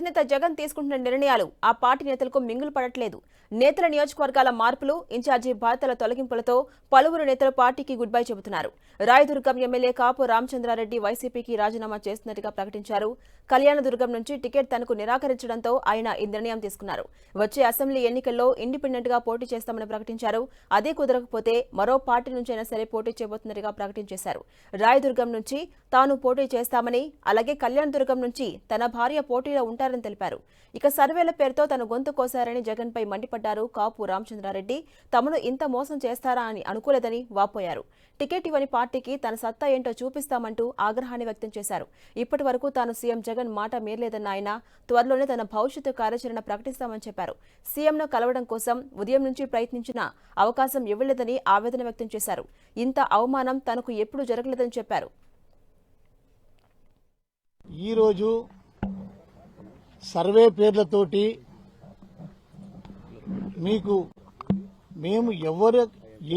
అధినేత జగన్ తీసుకుంటున్న నిర్ణయాలు ఆ పార్టీ నేతలకు మింగులు పడట్లేదు. నేతల నియోజకవర్గాల మార్పులు, ఇన్ఛార్జి బాధ్యతల తొలగింపులతో పలువురు నేతలు పార్టీకి గుడ్ బై చెబుతున్నారు. రాయదుర్గం ఎమ్మెల్యే కాపు రామచంద్రారెడ్డి వైసీపీకి రాజీనామా చేస్తున్నట్టుగా ప్రకటించారు. కళ్యాణదుర్గం నుంచి టికెట్ తనకు నిరాకరించడంతో ఆయన ఈ నిర్ణయం తీసుకున్నారు. వచ్చే అసెంబ్లీ ఎన్నికల్లో ఇండిపెండెంట్ గా పోటీ చేస్తామని ప్రకటించారు. అదే కుదరకపోతే మరో పార్టీ నుంచైనా సరే పోటీ చేయబోతున్నట్టుగా ప్రకటించేశారు. రాయదుర్గం నుంచి తాను పోటీ చేస్తామని, అలాగే కళ్యాణదుర్గం నుంచి తన భార్య పోటీలో ఉంటారని తెలిపారు. ఇక సర్వేల పేరుతో తన గొంతు కోసారని జగన్ పై మండిపడ్డారు కాపు రామచంద్రారెడ్డి. తమను ఇంత మోసం చేస్తారా అని అనుకోలేదని వాపోయారు. టికెట్ ఇవ్వని పార్టీకి తన సత్తా ఏంటో చూపిస్తామంటూ ఆగ్రహాన్ని వ్యక్తం చేశారు. ఇప్పటి వరకు తాను సీఎం జగన్ మాట మేర్లేదన్న ఆయన త్వరలోనే తన భవిష్యత్తు కార్యాచరణ ప్రకటిస్తామని చెప్పారు. సీఎంను కలవడం కోసం ఉదయం నుంచి ప్రయత్నించిన అవకాశం ఇవ్వలేదని ఆవేదన వ్యక్తం చేశారు. ఇంత అవమానం తనకు ఎప్పుడూ జరగలేదని చెప్పారు. ఈరోజు సర్వే పేర్లతోటి మీకు మేము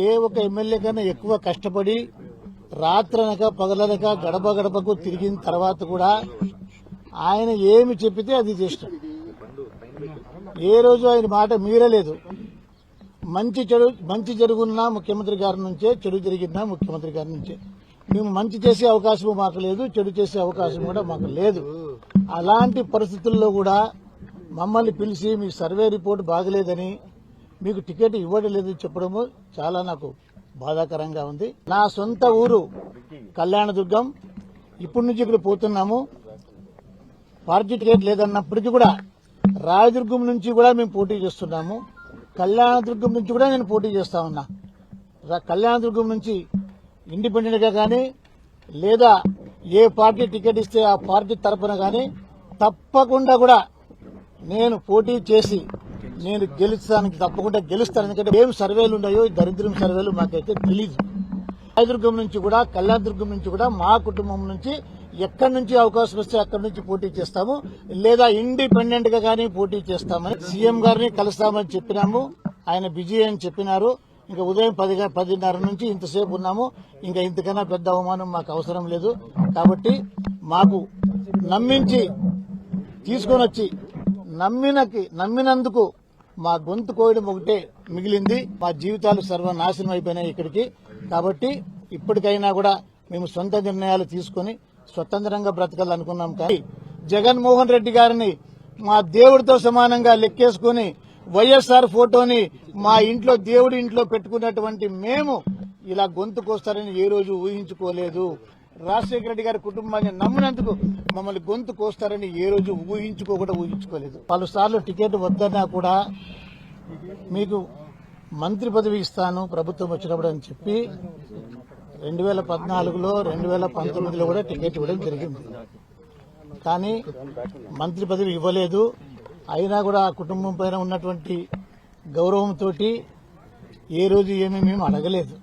ఏ ఒక ఎమ్మెల్యే కన్నా ఎక్కువ కష్టపడి రాత్రనక పగలనక గడప గడపకు తిరిగిన తర్వాత కూడా ఆయన ఏమి చెప్పితే అది చేస్తాం. ఏ రోజు ఆయన మాట మీరలేదు. మంచి జరుగున్నా ముఖ్యమంత్రి గారి నుంచే, చెడు జరిగినా ముఖ్యమంత్రి గారి నుంచే. మేము మంచి చేసే అవకాశం మాకు లేదు, చెడు చేసే అవకాశం కూడా మాకు లేదు. అలాంటి పరిస్థితుల్లో కూడా మమ్మల్ని పిలిచి మీ సర్వే రిపోర్ట్ బాగలేదని, మీకు టికెట్ ఇవ్వడం లేదని చెప్పడము చాలా నాకు బాధాకరంగా ఉంది. నా సొంత ఊరు కళ్యాణదుర్గం. ఇప్పటి నుంచి ఇక్కడ పోతున్నాము. పార్టీ టికెట్ లేదన్నప్పటికీ కూడా రాయదుర్గం నుంచి కూడా మేము పోటీ చేస్తున్నాము. కళ్యాణదుర్గం నుంచి కూడా నేను పోటీ చేస్తా ఉన్నా. కళ్యాణదుర్గం నుంచి ఇండిపెండెంట్ గా కానీ లేదా ఏ పార్టీ టికెట్ ఇస్తే ఆ పార్టీ తరఫున కానీ తప్పకుండా కూడా నేను పోటీ చేసి నేను తప్పకుండా గెలుస్తాను. ఎందుకంటే ఏం సర్వేలు ఉన్నాయో ఈ దరిద్రం సర్వేలు మాకైతే తెలీదు. రాయదుర్గం నుంచి కూడా కళ్యాణదుర్గం నుంచి కూడా మా కుటుంబం నుంచి ఎక్కడి నుంచి అవకాశం వస్తే అక్కడి నుంచి పోటీ చేస్తాము, లేదా ఇండిపెండెంట్ గా కానీ పోటీ చేస్తామని సీఎం గారిని కలుస్తామని చెప్పినాము. ఆయన బిజీ అని చెప్పినారు. ఇంకా ఉదయం 10:30 నుంచి ఇంతసేపు ఉన్నాము. ఇంకా ఇంతకన్నా పెద్ద అవమానం మాకు అవసరం లేదు. కాబట్టి మాకు నమ్మించి తీసుకొని వచ్చి నమ్మినందుకు మా గొంతు కోయడం ఒకటే మిగిలింది. మా జీవితాలు సర్వనాశనం అయిపోయినాయి ఇక్కడికి. కాబట్టి ఇప్పటికైనా కూడా మేము సొంత నిర్ణయాలు తీసుకుని స్వతంత్రంగా బ్రతకాలనుకున్నాం. కానీ జగన్మోహన్ రెడ్డి గారిని మా దేవుడితో సమానంగా లెక్కేసుకుని వైఎస్ఆర్ ఫోటోని మా ఇంట్లో దేవుడి ఇంట్లో పెట్టుకున్నటువంటి మేము ఇలా గొంతు కోస్తారని ఏ రోజు ఊహించుకోలేదు. రాజశేఖర రెడ్డి గారి కుటుంబాన్ని నమ్మినందుకు మమ్మల్ని గొంతు కోస్తారని ఏ రోజు ఊహించుకోలేదు. పలుసార్లు టికెట్ వద్దన్నా కూడా మీకు మంత్రి పదవి ఇస్తాను ప్రభుత్వం వచ్చినప్పుడు అని చెప్పి 2014లో 2019లో కూడా టికెట్ ఇవ్వడం జరిగింది. కానీ మంత్రి పదవి ఇవ్వలేదు. అయినా కూడా ఆ కుటుంబం పైన ఉన్నటువంటి గౌరవంతో ఏ రోజు ఏమీ మేము అడగలేదు.